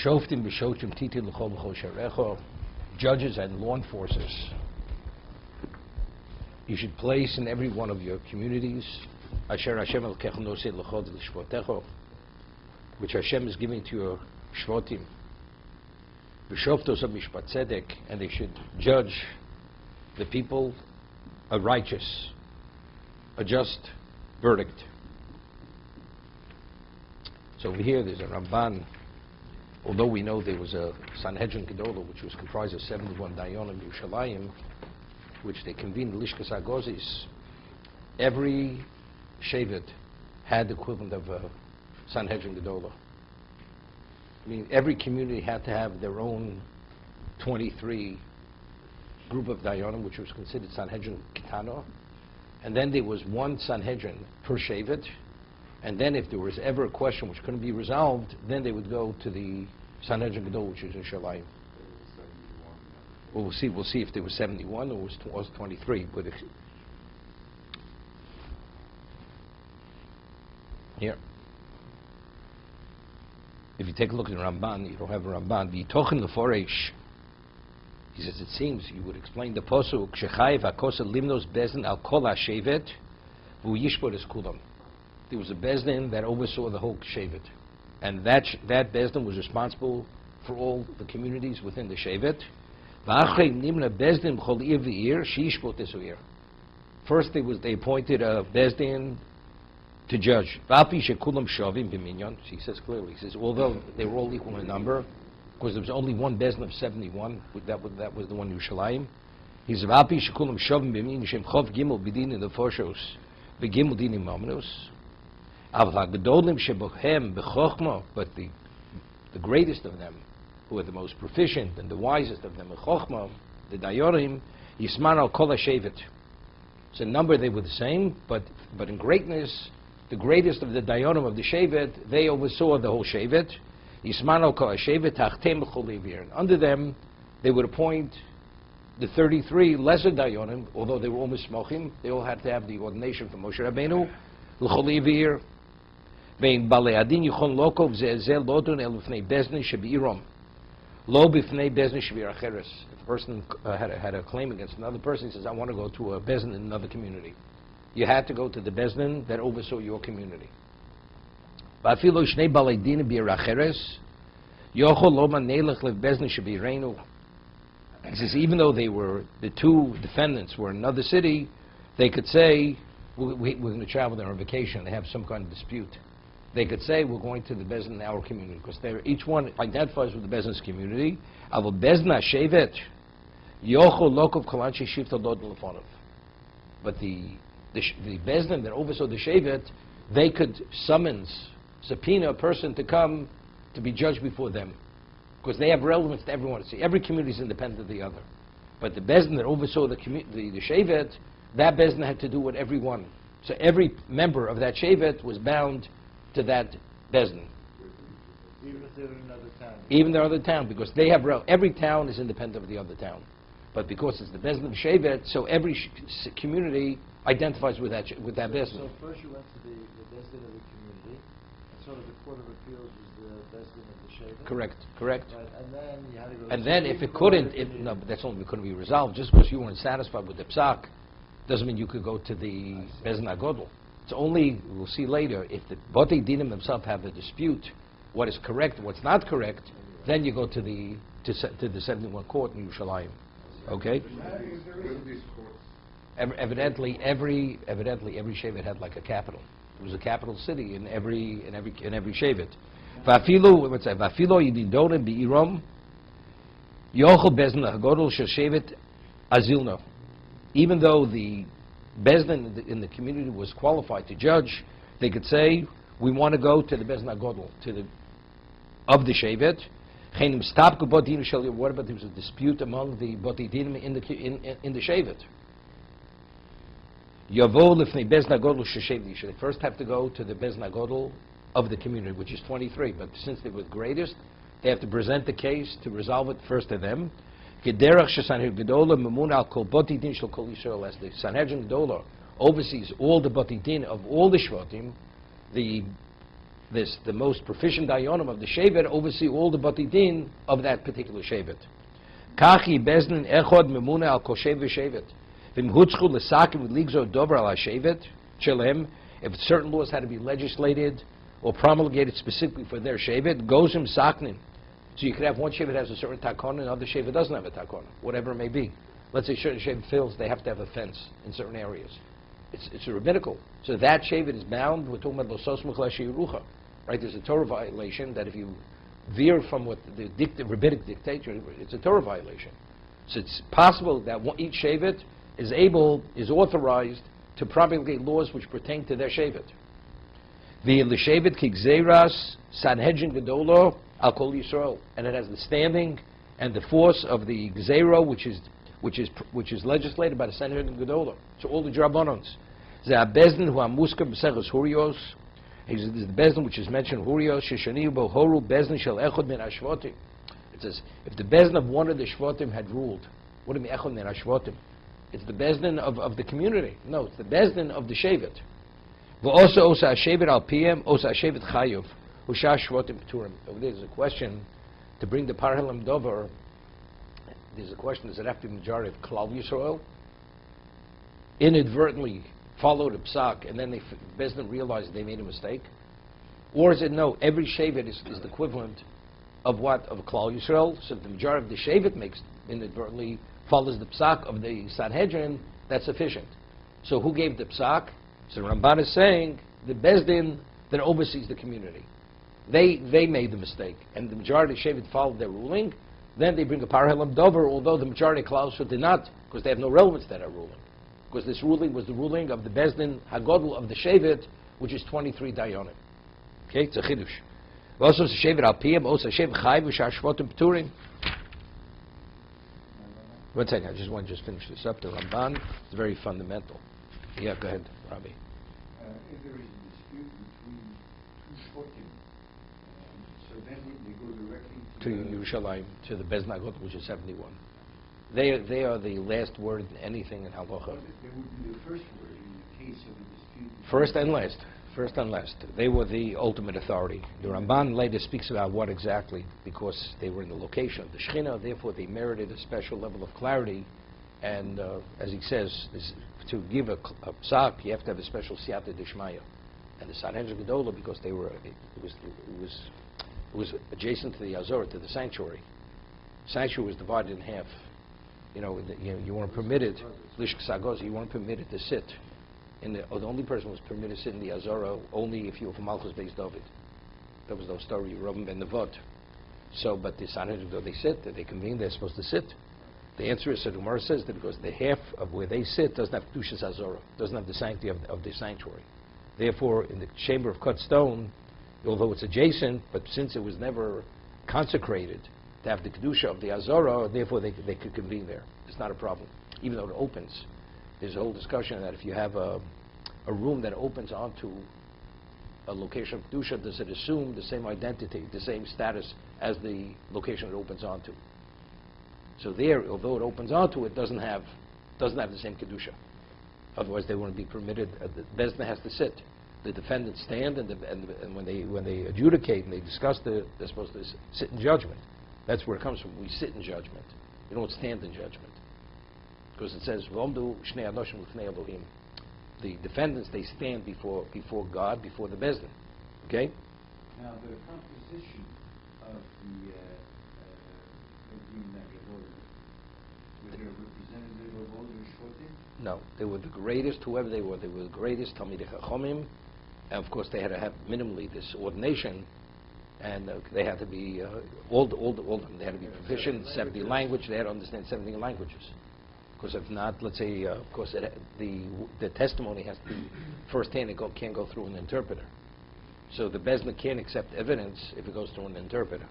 Shoftim b'shotim titi l'chol b'chol sharecho, judges and law enforcers. You should place in every one of your communities, Asher Hashem Elokecha noseh l'chod l'shvotecho, which Hashem is giving to your shvotim. V'shoftos mishpat tzedek, and they should judge the people a righteous, a just verdict. So over here there's a Ramban. Although we know there was a Sanhedrin Gedolah, which was comprised of 71 Dayanim Yerushalayim, which they convened Lishkas Agozis, every Shevet had the equivalent of a Sanhedrin Gedolah. I mean, every community had to have their own 23 group of Dayanim, which was considered Sanhedrin Ketano, and then there was one Sanhedrin per Shevet. And then if there was ever a question which couldn't be resolved, then they would go to the Sanhedrin Gadol, which is in Shalayim. Well, we'll see if there was 71 or was 23. But here, if you take a look at the Ramban, you don't have a Ramban. V'yitochen leforesh. He says, it seems you would explain the posuk shechayev hakosa limnos bezin al kol hashevet v'yishbor es kulam. There was a bezdin that oversaw the whole shevet, and that bezdin was responsible for all the communities within the shevet. First, they appointed a bezdin to judge. He says clearly, he says, although they were all equal in number, because there was only one bezdin of 71, that was the one in Yerushalayim. He says, but the greatest of them, who are the most proficient and the wisest of them, the Dayorim, Yisman al Kol HaShevet. So in number they were the same, but in greatness, the greatest of the Dayorim of the Shevet, they oversaw the whole Shevet. Yisman al Kol HaShevet, Hachtem B'chol Levir. And under them, they would appoint the 33 lesser Dayorim, although they were all Mismochim, they all had to have the ordination from Moshe Rabbeinu, L'chol Levir. Vein balei adin yichon lokov zezel lodun el b'fnei bezdin shebi'irom, lo b'fnei bezdin shebi'acheres. If a person had a claim against another person, he says, I want to go to a bezdin in another community. You had to go to the bezdin that oversaw your community. Va'afilo shnei balei din bi'acheres, yochol lo manelech lebezdin shebi'ireinu. He says, even though they were, the two defendants were in another city, they could say, we're going to travel there on vacation. They have some kind of dispute. They could say, we're going to the Bezdin in our community, because each one identifies with the Bezdin's community. Avo Bezdin HaShevet, Yochol Lokov Kalanchi Shifta Lod Lefonov. But the Bezdin that oversaw the Shevet, they could subpoena a person to come to be judged before them, because they have relevance to everyone. See, every community is independent of the other. But the Bezdin that oversaw the Shevet, that Bezdin had to do with everyone. So every member of that Shevet was bound to that Bezdin. Even if they're in another town? Even in another town, because they have, every town is independent of the other town. But because it's the Bezdin of Shevet, so every community identifies with that Bezdin. So first you went to the Bezdin of the community, and sort of the Court of Appeals was the Bezdin of the Shevet? Correct. Right, and then you had to go and then if it couldn't, no, but that's only if it couldn't be resolved. Just because you weren't satisfied with the Psak, doesn't mean you could go to the Bezdin HaGodol. It's only, we'll see later, if the Botei Dinim themselves have a dispute, what is correct, what's not correct, then you go to the 71 court in Yerushalayim. Okay? Evidently, every Shevet had like a capital. It was a capital city in every Shevet. Va'afilo yididorim bi'irom, yochel Bezdin HaGodol shel Shevet azilno. Even though the Bezdin in the community was qualified to judge, they could say, we want to go to the Bezdin HaGodol, of the Shevet. What about there was a dispute among the Botei Dinim in the Shevet? They first have to go to the Bezdin HaGodol of the community, which is 23. But since they were the greatest, they have to present the case to resolve it first to them. The Sanhedrin Gedolah oversees all the Botei Din of all the Shvotim. The the most proficient dayanim of the shevet oversee all the bati din of that particular shevet. Kachi beznin echod memuna al kol shevet shevet. V'im hutzchu l'sakim v'ligzo dover al shevet shelem. If certain laws had to be legislated or promulgated specifically for their shevet, gozim saknin. So you could have one shevet has a certain takona, and another shevet doesn't have a takona, whatever it may be. Let's say certain shevet feels they have to have a fence in certain areas. It's a rabbinical. So that shevet is bound. We're talking about losos muchlesh yerucha, right? There's a Torah violation that if you veer from what the rabbinic dictator, it's a Torah violation. So it's possible that each shevet is authorized to promulgate laws which pertain to their shevet. The l'shevet ki gzeiras sanhedrin gedolo al kol Yisrael, and it has the standing and the force of the gzeiro, which is legislated by the Sanhedrin Gedolah. So all the Drabanons. Ze bezdin hu amuska b'seches hurios. Is the bezdin which is mentioned hurios sheshani bo horu bezdin shel echod min hashvatim. It says if the bezdin of one of the shvatim had ruled, what do you mean echod min hashvatim? It's the bezdin of the community. No, it's the bezdin of the shevet. V'osa osa shevet al piem osa shevet chayuv husha shvatim p'turim. Over there, there's a question to bring the parhelam dover. There's a question: does it have to be majority of Klal Yisrael? Inadvertently followed a psak, and then the Bezdin realized they made a mistake, or is it no? Every shevet is the equivalent of what of Klal Yisrael. So if the majority of the shevet makes inadvertently follows the psak of the Sanhedrin, that's sufficient. So who gave the psak? So Ramban is saying the Bezdin that oversees the community. They made the mistake, and the majority of the shevet followed their ruling. Then they bring a parhelam dover, although the majority of Klal Yisrael did not, because they have no relevance to that ruling. Because this ruling was the ruling of the Bezdin Hagodl of the Shevet, which is 23 dayanim. Okay, it's a chidush. Also, it's a Shevet al piyam, also a Shevet chayv, which are shvotim p'turim. One second, I just want to finish this up. The Ramban is very fundamental. Yeah, go ahead, Rabbi. If there is a dispute between two shvotim, so then they go directly to Yerushalayim, to the Bezdin Hagodl, which is 71. They are the last word in anything in halacha. Well, they would be the first word in the case of a dispute. First and last. First and last. They were the ultimate authority. The Ramban later speaks about what exactly, because they were in the location of the Shechina, therefore they merited a special level of clarity. And as he says, to give a psak, you have to have a special siyata d'shmaya. And the Sanhedrin Gedolah, because they were, it was adjacent to the Azor, to the sanctuary. Sanctuary was divided in half. You weren't permitted, you weren't permitted to sit. The only person who was permitted to sit in the Azara only if you were from Malchus Beis David. That was the story, Reuben ben Nevot. So, but the Sanhedrin, they sit, they convene, they're supposed to sit. The answer is, the Gemara says that because the half of where they sit doesn't have Kedushas Azara, doesn't have the sanctity of the sanctuary. Therefore, in the chamber of cut stone, although it's adjacent, but since it was never consecrated to have the Kedusha of the Azara, therefore they could convene there. It's not a problem. Even though it opens, there's a whole discussion that if you have a room that opens onto a location of Kedusha, does it assume the same identity, the same status as the location it opens onto? So there, although it opens onto it, doesn't have the same Kedusha. Otherwise they wouldn't be permitted. The Bezdin has to sit. The defendants stand, and when they adjudicate and they discuss they're supposed to sit in judgment. That's where it comes from. We sit in judgment. You don't stand in judgment. Because it says, "V'omdu shnei anoshim l'fnei Elohim." The defendants, they stand before God, before the Bezdin. Okay? Now, the composition of the were they representative of all the shvotim? No. They were the greatest, whoever they were. They were the greatest, Talmidei Chachomim. And of course, they had to have minimally this ordination. And they had to be, all of them, they had to be proficient, 70 language, they had to understand 70 languages. Because if not, let's say, of course, the testimony has to be first-hand, it can't go through an interpreter. So the Bezdin can't accept evidence if it goes through an interpreter.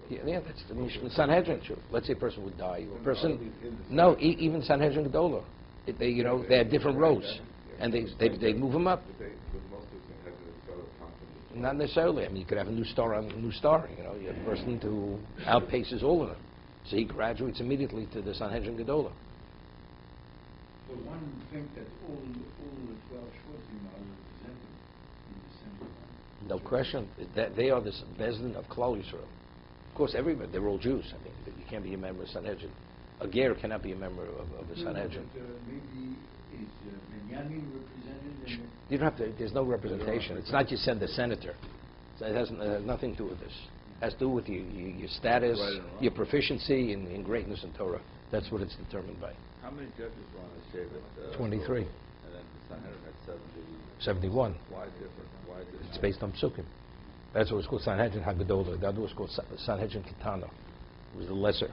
Yeah, that's the Mishnah Sanhedrin. Let's say a person would die, or a person, no, even Sanhedrin Gedolah. They had different rows, and they move them up. Not necessarily. I mean, you could have a new star on a new star. You have a person who outpaces all of them. So he graduates immediately to the Sanhedrin Gedolah. So one would think that all the 12 shvotim are represented in the No question. That they are the Bezdin of Klal Yisrael. Of course, everybody, they're all Jews. I mean, you can't be a member of Sanhedrin. A Ger cannot be a member of the Sanhedrin. Maybe is Benjamin represented in You don't have to, there's no representation. It's not you send a senator. It has nothing to do with this. It has to do with your status, your proficiency in greatness in Torah. That's what it's determined by. How many judges were on the Shevet? 23. And then the Sanhedrin had 71. Why different? Why is it? It's based on Psukim. That's what was called Sanhedrin Haggadola. The other was called Sanhedrin Ketana. It was the lesser.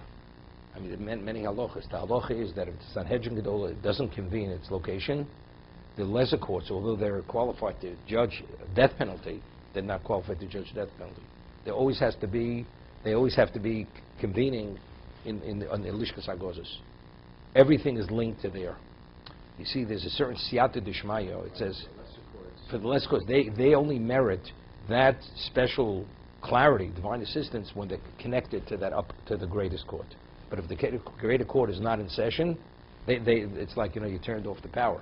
I mean, it meant many halachas. The halacha is that if the Sanhedrin Gedola doesn't convene its location, the lesser courts, although they're qualified to judge death penalty, they're not qualified to judge death penalty. They always have to be convening on the Lishkas HaGozos. Everything is linked to there. You see, there's a certain siyata d'shmaya. It says, for the lesser courts, they only merit that special clarity, divine assistance, when they're connected to to the greatest court. But if the greater court is not in session, it's like, you turned off the power.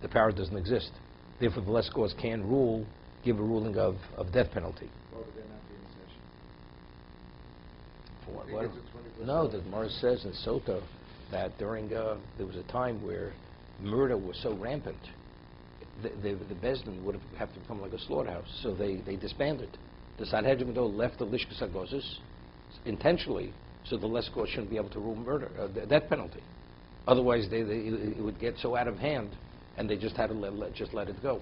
The power doesn't exist. Therefore, the lesser courts can give a ruling of death penalty. Why would they not be in session? For what? I think it's a 24/7. No, the Gemara says in Sota that during there was a time where murder was so rampant, the Bezdin would have to become like a slaughterhouse. So they disbanded. The Sanhedrin Gadol left the Lishkas HaGozos intentionally, so the lesser court shouldn't be able to rule murder, death penalty. Otherwise, it would get so out of hand, and they just had to let it go.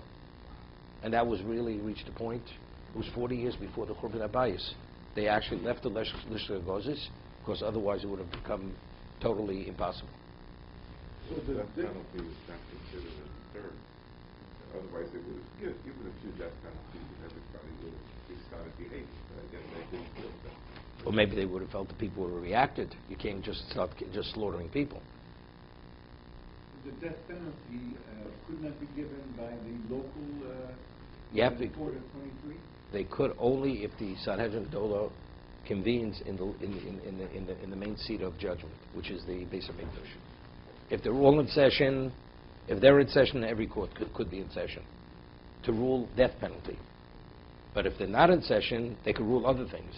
And that was really reached a point. It was 40 years before the Churban Abayis. They actually left the Lishkas HaGozos, because otherwise it would have become totally impossible. So the death penalty is not considered a third. Otherwise, they would have given a few death penalties, and everybody would have started behaving. But I guess they didn't feel that. Or maybe they would have felt that people would have reacted. You can't just start just slaughtering people. The death penalty could not be given by the local court of 23? They could only if the Sanhedrin Gedola convenes in the main seat of judgment, which is the Beis HaMikdash. If they're all in session, every court could be in session to rule death penalty. But if they're not in session, they could rule other things,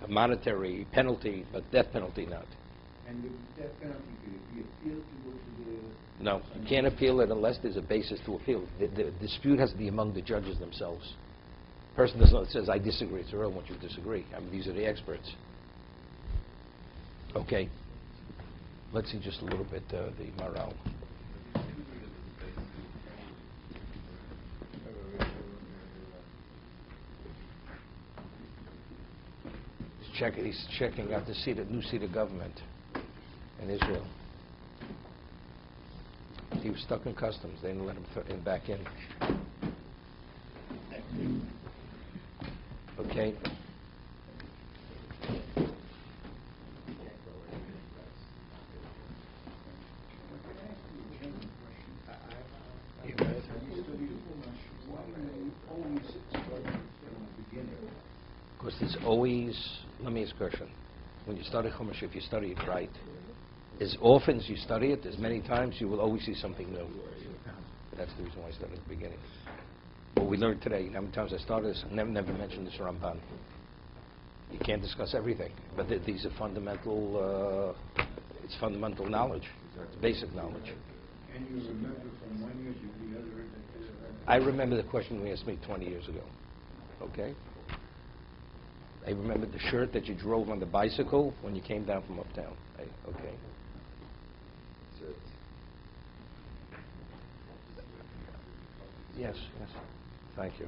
a monetary penalty, but death penalty not. And the death penalty, could it be appealed to go to the... No, you can't appeal it unless there's a basis to appeal. The dispute has to be among the judges themselves. Person says, I disagree. It's irrelevant what you disagree. I mean, these are the experts. Okay. Let's see just a little bit the Maral. He's checking out the new seat of government in Israel. He was stuck in customs. They didn't let him back in. Okay. Because there's always, let me ask a question. When you study Chumash, if you study it right, as often as you study it, as many times, you will always see something new. That's the reason why I started at the beginning. What we learned today, how many times I started this, I never mentioned this Ramban. You can't discuss everything, but these are fundamental, it's fundamental knowledge, it's basic knowledge. And you remember from one year to the other? I remember the question you asked me 20 years ago, okay? I remember the shirt that you drove on the bicycle when you came down from uptown, okay? Yes, yes. Thank you.